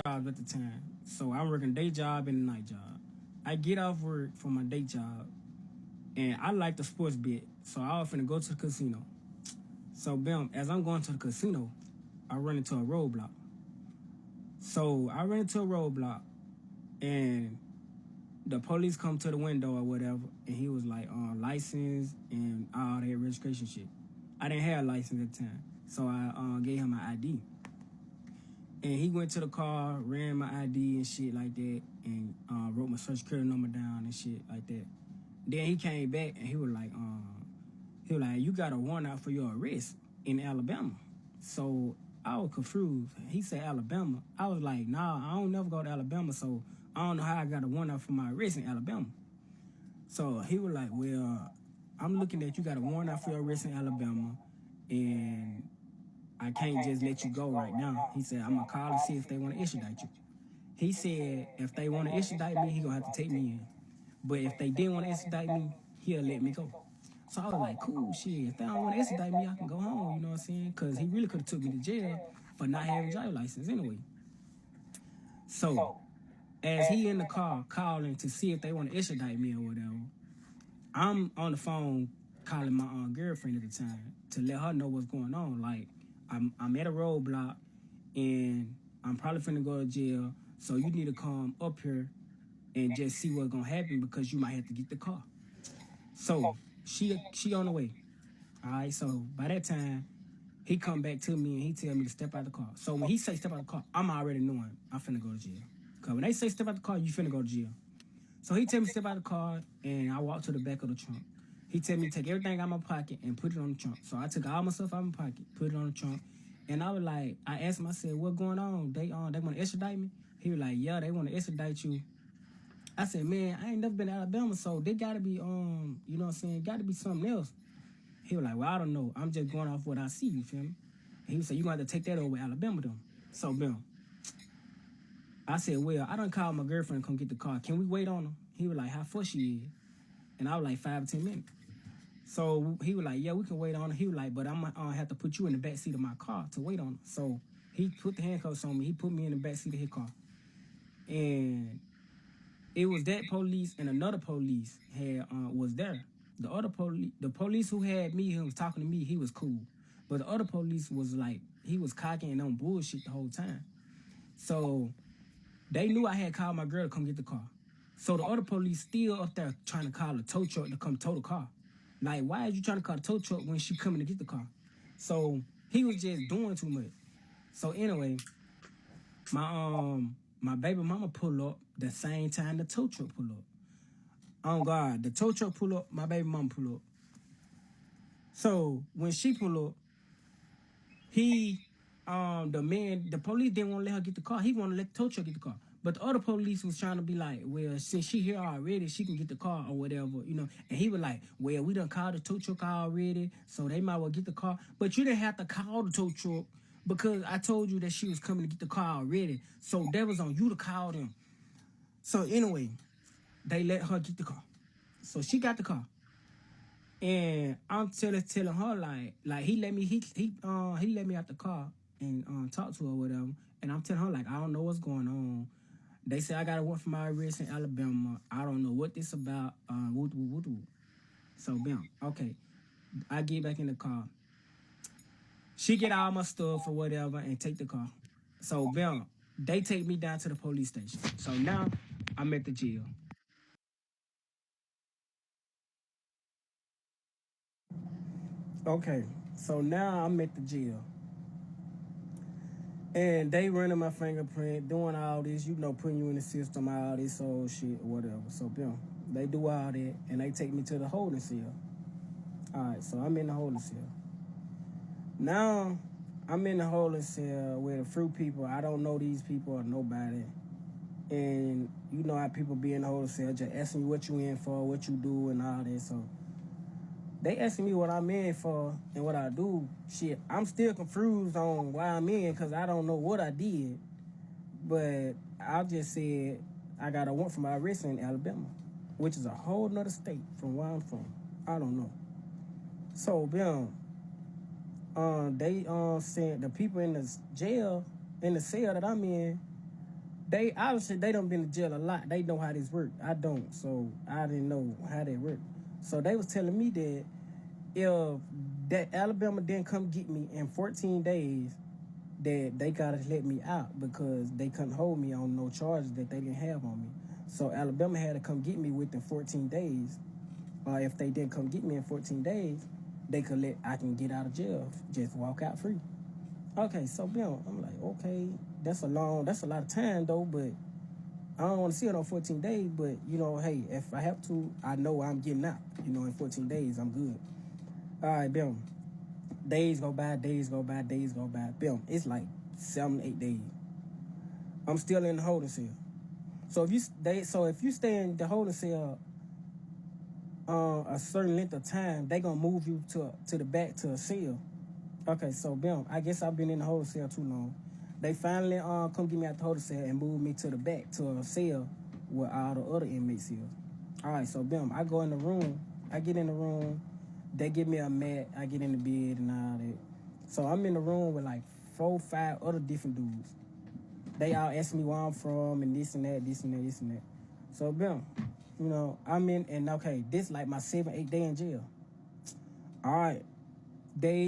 jobs at the time. So I'm working day job and night job. I get off work from my day job and I like the sports bet. So I was finna go to the casino. So bam, as I'm going to the casino, I run into a roadblock. So I ran into a roadblock and the police come to the window or whatever, and he was like, license and all that registration shit. I didn't have a license at the time, so I gave him my ID. And he went to the car, ran my ID and shit like that, and wrote my social security number down and shit like that. Then he came back and he was like, you got a warrant out for your arrest in Alabama. So I was confused. He said Alabama. I was like, nah, I don't never go to Alabama, so I don't know how I got a warrant out for my arrest in Alabama. So he was like, well, I'm looking at you got a warrant out for your arrest in Alabama, and I can't just let you go right now. He said, I'm gonna call and see if they want to extradite you. He said if they want to extradite me, he gonna have to take me in. But if they didn't want to extradite me, he'll let me go. So I was like, cool, shit. If they don't want to extradite me, I can go home. You know what I'm saying? Because he really could have took me to jail for not having a driver's license anyway. So as he in the car calling to see if they want to extradite me or whatever, I'm on the phone calling my girlfriend at the time to let her know what's going on. Like, I'm at a roadblock and I'm probably finna go to jail. So you need to come up here and just see what's gonna happen because you might have to get the car. So she on the way. All right. So by that time, he come back to me and he tell me to step out the car. So when he say step out the car, I'm already knowing I'm finna go to jail. Cause when they say step out the car, you finna go to jail. So he tell me to step out of the car, and I walk to the back of the trunk. He tell me to take everything out of my pocket and put it on the trunk. So I took all my stuff out of my pocket, put it on the trunk, and I was like, I asked him, I said, "What's going on? They want to extradite me?" He was like, "Yeah, they want to extradite you." I said, "Man, I ain't never been to Alabama, so they gotta be you know what I'm saying, gotta be something else." He was like, "Well, I don't know. I'm just going off what I see. You feel me?" And he said, "You gonna have to take that over with Alabama, though." So, Bill, I said, "Well, I done called my girlfriend to come get the car. Can we wait on her?" He was like, "How far she is?" And I was like 5 or 10 minutes. So he was like, "Yeah, we can wait on her." He was like, "But I'm gonna have to put you in the back seat of my car to wait on her." So he put the handcuffs on me. He put me in the back seat of his car, and it was that police and another police had was there. The police who had me, who was talking to me, he was cool, but the other police was like, he was cocky and on bullshit the whole time. So they knew I had called my girl to come get the car. So the other police still up there trying to call a tow truck to come tow the car. Like, why are you trying to call a tow truck when she coming to get the car? So he was just doing too much. So anyway, my baby mama pull up the same time the tow truck pull up. Oh God, the tow truck pull up, my baby mama pull up. So when she pull up, he the police didn't want to let her get the car. He wanted to let the tow truck get the car. But the other police was trying to be like, well, since she here already, she can get the car or whatever, you know. And he was like, well, we done called the tow truck already, so they might well get the car. But you didn't have to call the tow truck because I told you that she was coming to get the car already. So that was on you to call them. So anyway, they let her get the car. So she got the car. And I'm telling her like he let me out the car and talk to her or whatever. And I'm telling her like I don't know what's going on. They say I got to work for my arrest in Alabama. I don't know what this about. Woo, woo, woo, woo. So bam, okay. I get back in the car. She get all my stuff or whatever and take the car. So bam, they take me down to the police station. So now I'm at the jail. Okay, so now I'm at the jail. And they running my fingerprint, doing all this, you know, putting you in the system, all this old shit, whatever. So, they do all that, and they take me to the holding cell. All right, so I'm in the holding cell. Now, I'm in the holding cell with a few people. I don't know these people or nobody. And you know how people be in the holding cell, just asking you what you in for, what you do, and all that. So, they asking me what I'm in for and what I do. Shit, I'm still confused on why I'm in because I don't know what I did. But I just said I got a warrant for my arrest in Alabama, which is a whole nother state from where I'm from. I don't know. So, they said the people in the jail, in the cell that I'm in, They obviously they done been to jail a lot. They know how this work. I don't, so I didn't know how that work. So they was telling me that if that Alabama didn't come get me in 14 days, that they gotta let me out because they couldn't hold me on no charges that they didn't have on me. So Alabama had to come get me within 14 days. Or if they didn't come get me in 14 days, they could let I can get out of jail, just walk out free. Okay, so Bill, I'm like, okay, that's a lot of time though, but I don't want to see it on 14 days. But hey, if I have to, I know I'm getting out. In 14 days, I'm good. All right, Bill. Days go by, days go by, days go by. Bill, it's like 7, 8 days. I'm still in the holding cell. So if you stay in the holding cell a certain length of time, they gonna move you to the back to a cell. Okay, so Bill, I guess I've been in the holding cell too long. They finally come get me out the holding cell and move me to the back to a cell where all the other inmates is. All right, so Bill, I go in the room. I get in the room. They give me a mat. I get in the bed and all that. So I'm in the room with like 4, 5 other different dudes. They all ask me where I'm from and this and that, this and that, this and that. So Bill, I'm in and okay, this like my 7, 8 day in jail. All right,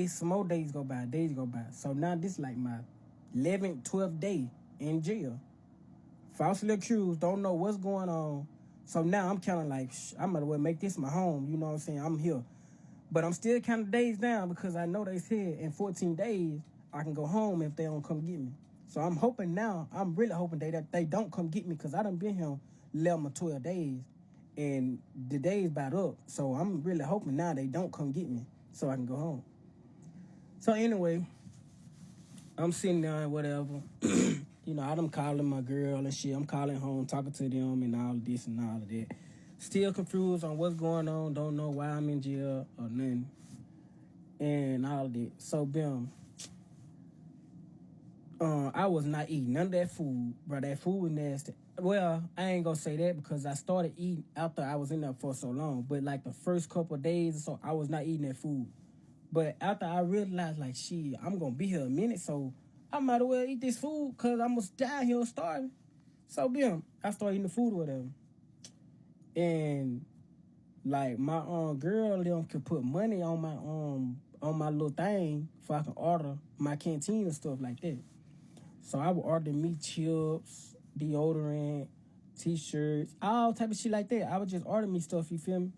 some more days go by, days go by. So now this like my 11th, 12th day in jail. Falsely accused, don't know what's going on. So now I'm kind of like, I might as well make this my home. You know what I'm saying? I'm here. But I'm still kind of days down because I know they said in 14 days I can go home if they don't come get me. So I'm really hoping that they don't come get me because I done been here 11 or 12 days and the days about up. So I'm really hoping now they don't come get me so I can go home. So anyway, I'm sitting there and whatever. I done calling my girl and shit. I'm calling home, talking to them and all of this and all of that. Still confused on what's going on. Don't know why I'm in jail or nothing. And all of that. So, Bim, I was not eating none of that food, bro. That food was nasty. Well, I ain't gonna say that because I started eating after I was in there for so long. But like the first couple of days or so, I was not eating that food. But after I realized, like, shit, I'm gonna be here a minute, so I might as well eat this food because I'm gonna die here starving. So, Bim, I started eating the food or whatever. And like my girl them could put money on my little thing so I can order my canteen and stuff like that. So I would order me chips, deodorant, t-shirts, all type of shit like that. I would just order me stuff, you feel me?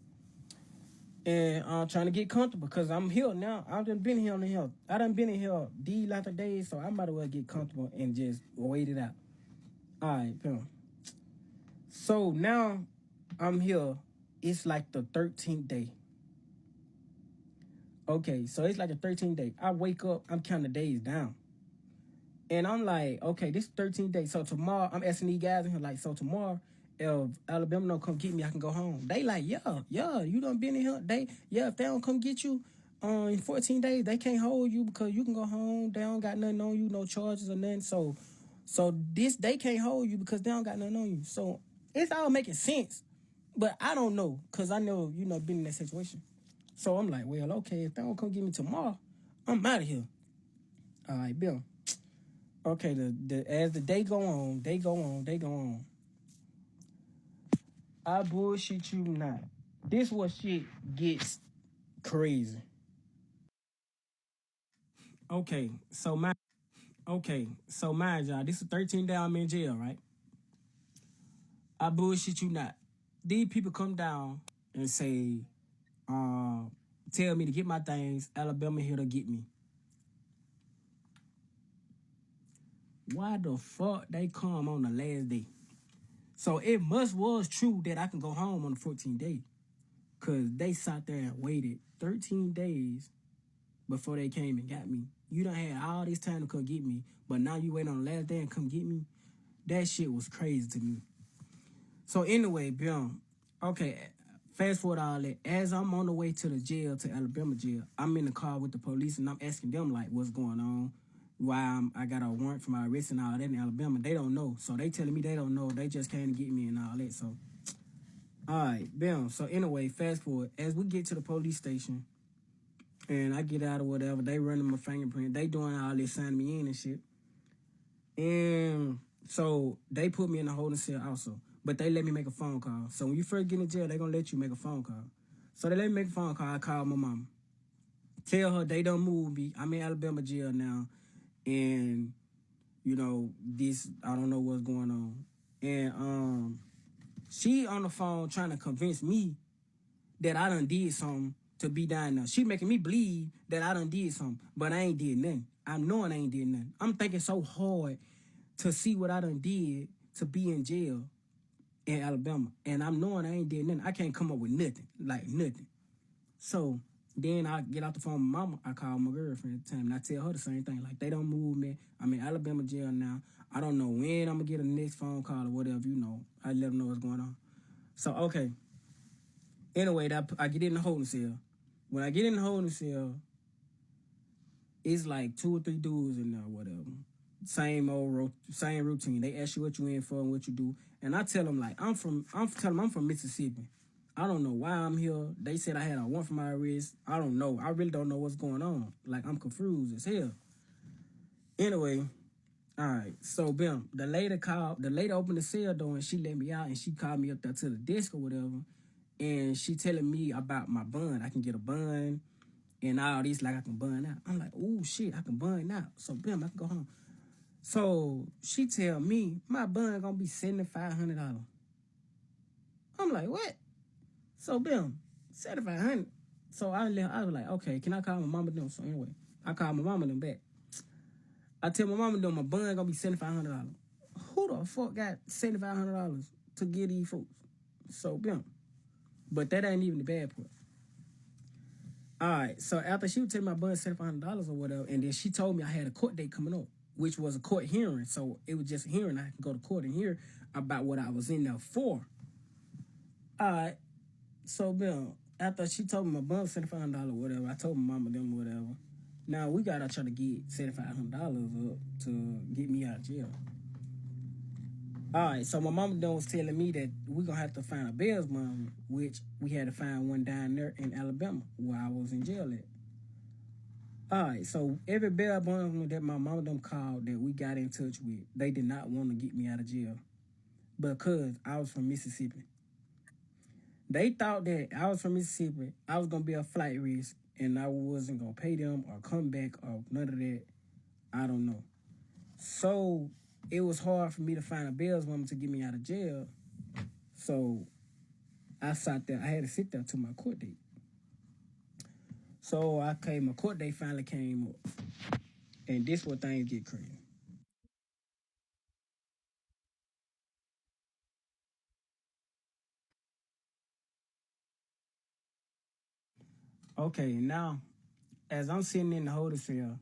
And I'm trying to get comfortable because I'm here now. I've done been here on the hill. I done been in here these lot of days, so I might as well get comfortable and just wait it out. All right, boom. So now I'm here. It's like the 13th day. Okay, so it's like the 13th day. I wake up, I'm counting the days down. And I'm like, okay, this 13 days. So tomorrow, I'm asking these guys in here, like, so tomorrow, if Alabama don't come get me, I can go home. They like, yeah, you done been in here. If they don't come get you in 14 days, they can't hold you because you can go home. They don't got nothing on you, no charges or nothing. So this, they can't hold you because they don't got nothing on you. So it's all making sense. But I don't know because I know, been in that situation. So I'm like, well, okay, if they don't come get me tomorrow, I'm out of here. All right, Bill. Okay, as the day go on, they go on. I bullshit you not. This what shit gets crazy. Okay, so mind y'all, this is 13 day I'm in jail, right? I bullshit you not. These people come down and say, tell me to get my things. Alabama here to get me. Why the fuck they come on the last day? So it must was true that I can go home on the 14th day. Cause they sat there and waited 13 days before they came and got me. You done had all this time to come get me, but now you wait on the last day and come get me. That shit was crazy to me. So anyway, boom. Okay, fast forward all that. As I'm on the way to the jail, to Alabama jail, I'm in the car with the police and I'm asking them like what's going on, why I got a warrant for my arrest and all that in Alabama. They don't know. So they telling me they don't know. They just came to get me and all that. So all right, bam. So anyway, fast forward. As we get to the police station and I get out or whatever, they running my fingerprint. They doing all this, signing me in and shit. And So they put me in a holding cell also, but they let me make a phone call. So when you first get in jail, they gonna let you make a phone call. So they let me make a phone call. I called my mom, tell her they don't move me. I'm in Alabama jail now, and this I don't know what's going on. And she on the phone trying to convince me that I done did something to be down there. She making me believe that I done did something, but I ain't did nothing. I'm knowing I ain't did nothing. I'm thinking so hard to see what I done did to be in jail in Alabama, and I'm knowing I ain't did nothing. I can't come up with nothing, like nothing. So then I get out the phone with mama. I call my girlfriend at the time, and I tell her the same thing. Like, they don't move me. I'm in Alabama jail now. I don't know when I'm gonna get a next phone call or whatever. I let them know what's going on. So okay. Anyway, I get in the holding cell. When I get in the holding cell, it's like two or three dudes in there, whatever. Same routine. They ask you what you in for and what you do, and I tell them like I'm telling them I'm from Mississippi. I don't know why I'm here. They said I had a warrant for my arrest. I don't know. I really don't know what's going on. Like, I'm confused as hell. Anyway, all right. So, bam, the lady opened the cell door and she let me out and she called me up there to the desk or whatever. And she telling me about my bond. I can get a bond and all this, like I can bond out. I'm like, oh shit, I can bond out. So, bam, I can go home. So she tell me my bond gonna be $7,500. I'm like, what? So, bam, 7,500. So I was like, okay, can I call my mama them? So anyway, I called my mama them back. I tell my mama them my bun gonna be $7,500. Who the fuck got $7,500 to give these folks? So bam. But that ain't even the bad part. All right, so after she was telling my bun $7,500 or whatever, and then she told me I had a court date coming up, which was a court hearing. So it was just a hearing. I could go to court and hear about what I was in there for. All right. So, Bill, after she told me my bum $7,500 or whatever, I told my mama them whatever. Now we gotta try to get $7,500 up to get me out of jail. All right, so my mama then was telling me that we gonna have to find a bail bond, which we had to find one down there in Alabama where I was in jail at. All right, so every bail bond that my mama them called that we got in touch with, they did not want to get me out of jail because I was from Mississippi. They thought that I was from Mississippi, I was gonna be a flight risk, and I wasn't gonna pay them or come back or none of that. I don't know. So it was hard for me to find a bail woman to get me out of jail. So I sat there. I had to sit there to my court date. So my court date finally came up, and this where things get crazy. Okay, now as I'm sitting in the holding cell,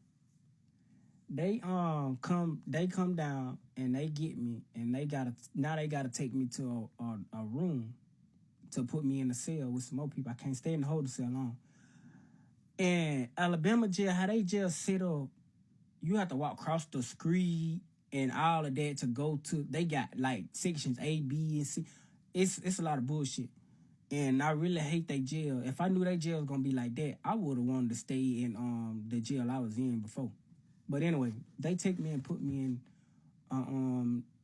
they come down and they get me and they gotta take me to a room to put me in the cell with some more people. I can't stay in the holding cell long. And Alabama jail, how they just set up, you have to walk across the street and all of that to go to. They got like sections A, B, and C. It's a lot of bullshit. And I really hate they jail. If I knew they jail was gonna be like that, I would have wanted to stay in the jail I was in before. But anyway, they take me and put me in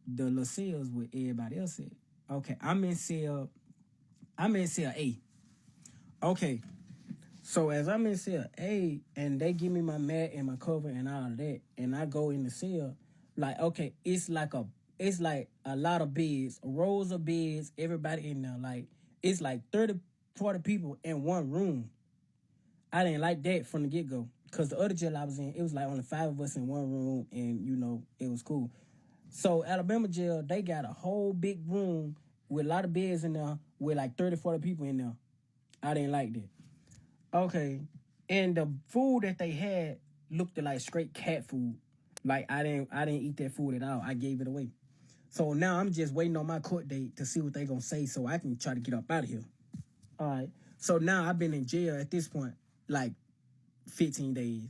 the little cells with everybody else at. Okay, I'm in cell A. Okay, so as I'm in cell A and they give me my mat and my cover and all of that, and I go in the cell, like okay, it's like a lot of beds, rows of beds, everybody in there. Like it's like 30, 40 people in one room. I didn't like that from the get go. Cause the other jail I was in, it was like only 5 of us in one room, and it was cool. So Alabama jail, they got a whole big room with a lot of beds in there with like 30, 40 people in there. I didn't like that. Okay. And the food that they had looked like straight cat food. Like I didn't eat that food at all. I gave it away. So now I'm just waiting on my court date to see what they gonna say so I can try to get up out of here. All right. So now I've been in jail at this point like 15 days.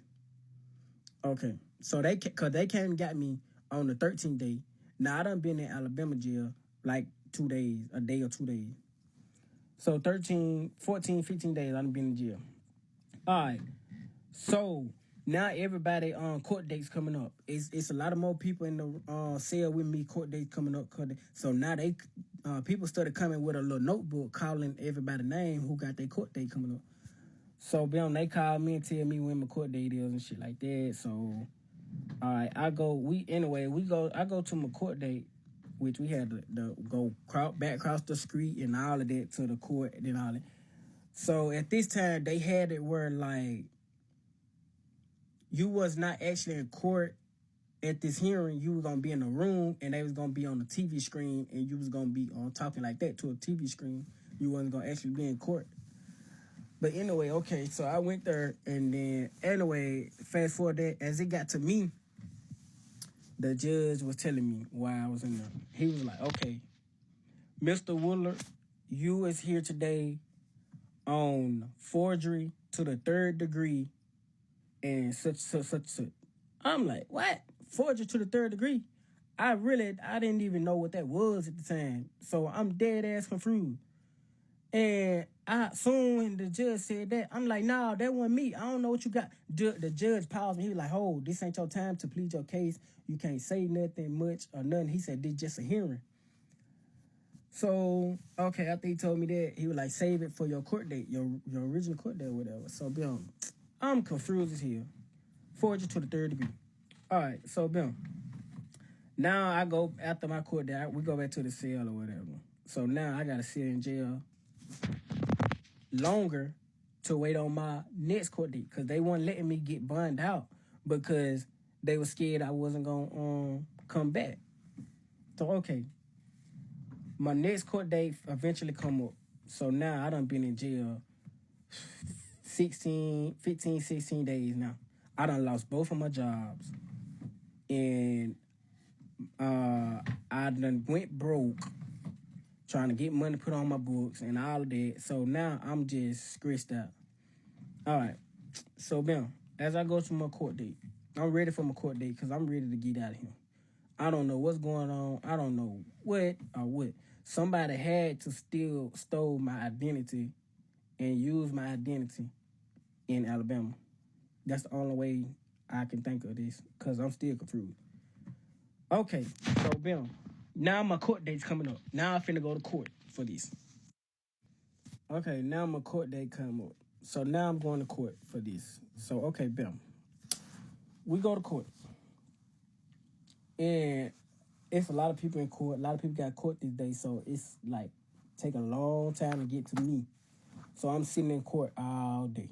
Okay. So cause they came and got me on the 13th day. Now I done been in Alabama jail like 2 days, a day or 2 days. So 13, 14, 15 days I done been in jail. All right. So Now everybody court dates coming up. It's a lot of more people in the cell with me. Court dates coming up. So now they people started coming with a little notebook calling everybody name who got their court date coming up. So them they call me and tell me when my court date is and shit like that. So all right, I go. We go. I go to my court date, which we had to go back across the street and all of that to the court and all that. So at this time they had it where like you was not actually in court at this hearing. You were gonna be in a room and they was gonna be on the TV screen and you was gonna be on talking like that to a TV screen. You wasn't gonna actually be in court. But anyway, okay, so I went there and then anyway, fast forward that as it got to me, the judge was telling me why I was in there. He was like, okay, Mr. Woodard, you is here today on forgery to the 3rd degree and such. I'm like, what? Forgery to the 3rd degree? I didn't even know what that was at the time. So I'm dead ass confused. And soon when the judge said that, I'm like, nah, that wasn't me. I don't know what you got. The judge paused me. He was like, oh, this ain't your time to plead your case. You can't say nothing much or nothing. He said, this just a hearing. So, okay, after he told me that, he was like, save it for your court date, your original court date or whatever. So, Bill, I'm confused as hell. Forgery to the 3rd degree. All right, so, Bill, now I go, after my court date, we go back to the cell or whatever. So now I got to sit in jail longer to wait on my next court date because they weren't letting me get bond out because they were scared I wasn't going to come back. So, okay. My next court date eventually come up. So now I done been in jail 16 days now. I done lost both of my jobs. And I done went broke trying to get money put on my books and all of that. So now I'm just stressed out. All right. So, bam, as I go to my court date, I'm ready for my court date because I'm ready to get out of here. I don't know what's going on. I don't know what or what. Somebody had to stole my identity and use my identity in Alabama. That's the only way I can think of this because I'm still confused. Okay, so bam. Now my court date's coming up. Now I'm finna go to court for this. Okay, now my court date come up. So now I'm going to court for this. So, okay, bam. We go to court. And it's a lot of people in court. A lot of people got court these days, so it's like take a long time to get to me. So I'm sitting in court all day.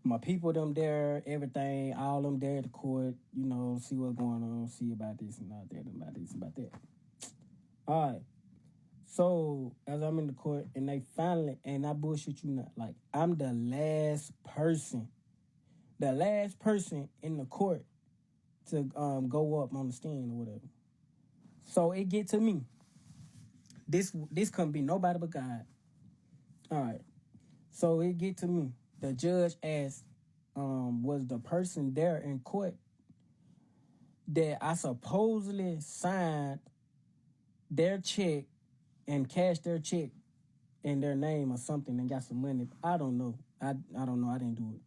My people, them there, everything, all them there at the court, you know, see what's going on, see about this and about that, about this, about that. All right. So as I'm in the court and they finally, and I bullshit you not, like I'm the last person in the court to go up on the stand or whatever. So it get to me. This couldn't be nobody but God. All right. So it get to me. The judge asked, was the person there in court that I supposedly signed their check and cashed their check in their name or something and got some money. I don't know. I don't know. I didn't do it.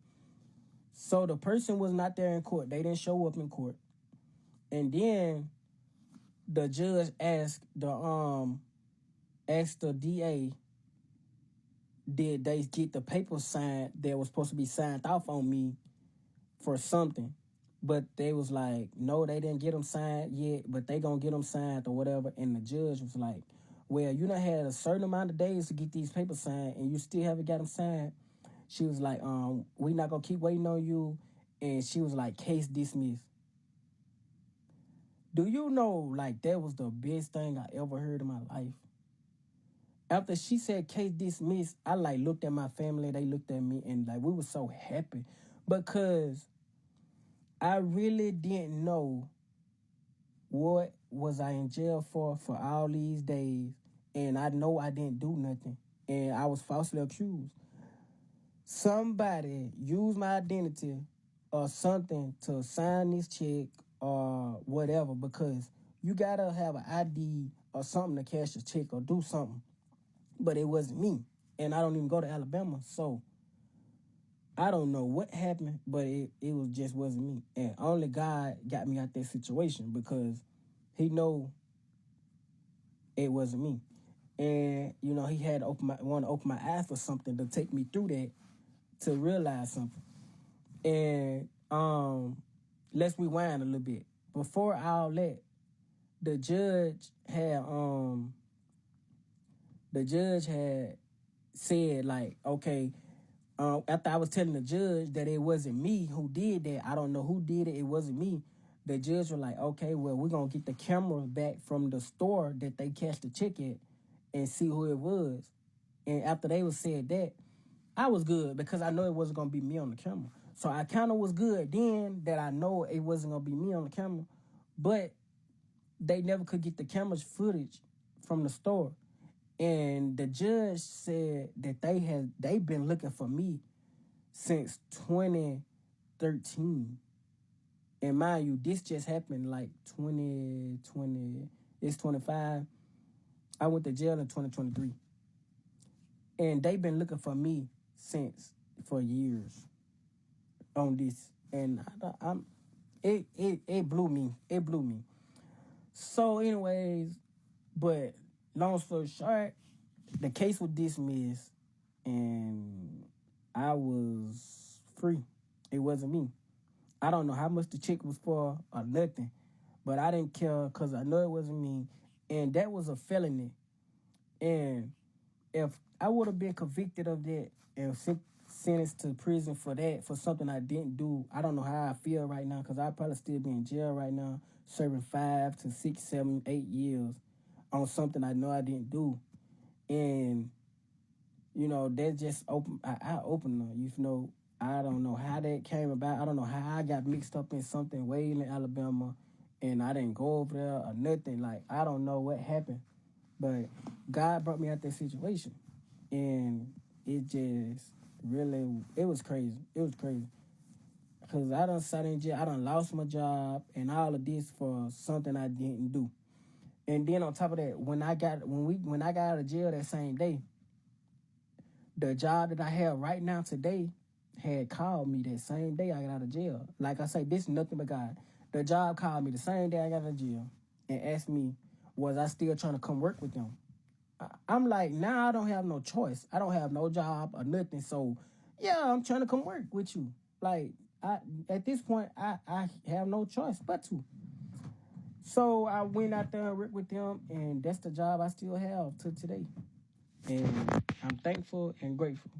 So the person was not there in court. They didn't show up in court. And then the judge asked the DA, did they get the paper signed that was supposed to be signed off on me for something? But they was like, no, they didn't get them signed yet, but they gonna get them signed or whatever. And the judge was like, well, you done had a certain amount of days to get these papers signed and you still haven't got them signed. She was like, we not gonna keep waiting on you. And she was like, case dismissed. Do you know, like, that was the best thing I ever heard in my life? After she said case dismissed, I, like, looked at my family, they looked at me, and, like, we were so happy. Because I really didn't know what was I in jail for all these days. And I know I didn't do nothing. And I was falsely accused. Somebody used my identity or something to sign this check or whatever because you gotta have an ID or something to cash a check or do something. But it wasn't me. And I don't even go to Alabama. So I don't know what happened, but it was just wasn't me. And only God got me out that situation because he know it wasn't me. And, he had to want to open my eyes for something to take me through that to realize something. And let's rewind a little bit. Before all that, the judge had said like, okay, after I was telling the judge that it wasn't me who did that, I don't know who did it, it wasn't me. The judge was like, okay, well, we're gonna get the cameras back from the store that they cashed the check at and see who it was. And after they was said that, I was good because I know it wasn't gonna be me on the camera. So I kind of was good then that I know it wasn't gonna be me on the camera, but they never could get the camera's footage from the store. And the judge said that they been looking for me since 2013. And mind you, this just happened like 2020. It's 25. I went to jail in 2023. And they've been looking for me for years on this. And it blew me. It blew me. So anyways, but long story short, the case was dismissed and I was free. It wasn't me. I don't know how much the check was for or nothing, but I didn't care because I know it wasn't me. And that was a felony. And if I would have been convicted of that and sentenced to prison for that, for something I didn't do, I don't know how I feel right now because I'd probably still be in jail right now, serving 5 to 6, 7, 8 years on something I know I didn't do. And, that just opened an eye opener. I don't know how that came about. I don't know how I got mixed up in something way in Alabama and I didn't go over there or nothing. Like, I don't know what happened. But God brought me out that situation. And it just really, it was crazy. It was crazy. Because I done sat in jail. I done lost my job and all of this for something I didn't do. And then on top of that, when I got out of jail that same day, the job that I have right now today had called me that same day I got out of jail. Like I say, this is nothing but God. The job called me the same day I got out of jail and asked me, was I still trying to come work with them? I'm like, now I don't have no choice. I don't have no job or nothing. So, yeah, I'm trying to come work with you. Like, at this point, I have no choice but to. So I went out there and worked with them, and that's the job I still have to today. And I'm thankful and grateful.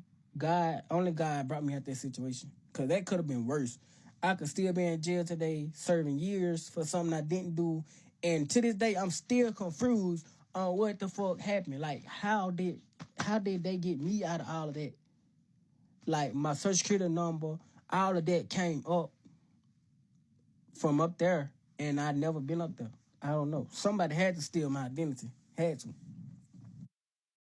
Only God brought me out that situation. Because that could have been worse. I could still be in jail today, serving years for something I didn't do. And to this day, I'm still confused on what the fuck happened. Like, how did they get me out of all of that? Like, my social security number, all of that came up from up there. And I'd never been up there. I don't know. Somebody had to steal my identity. Had to.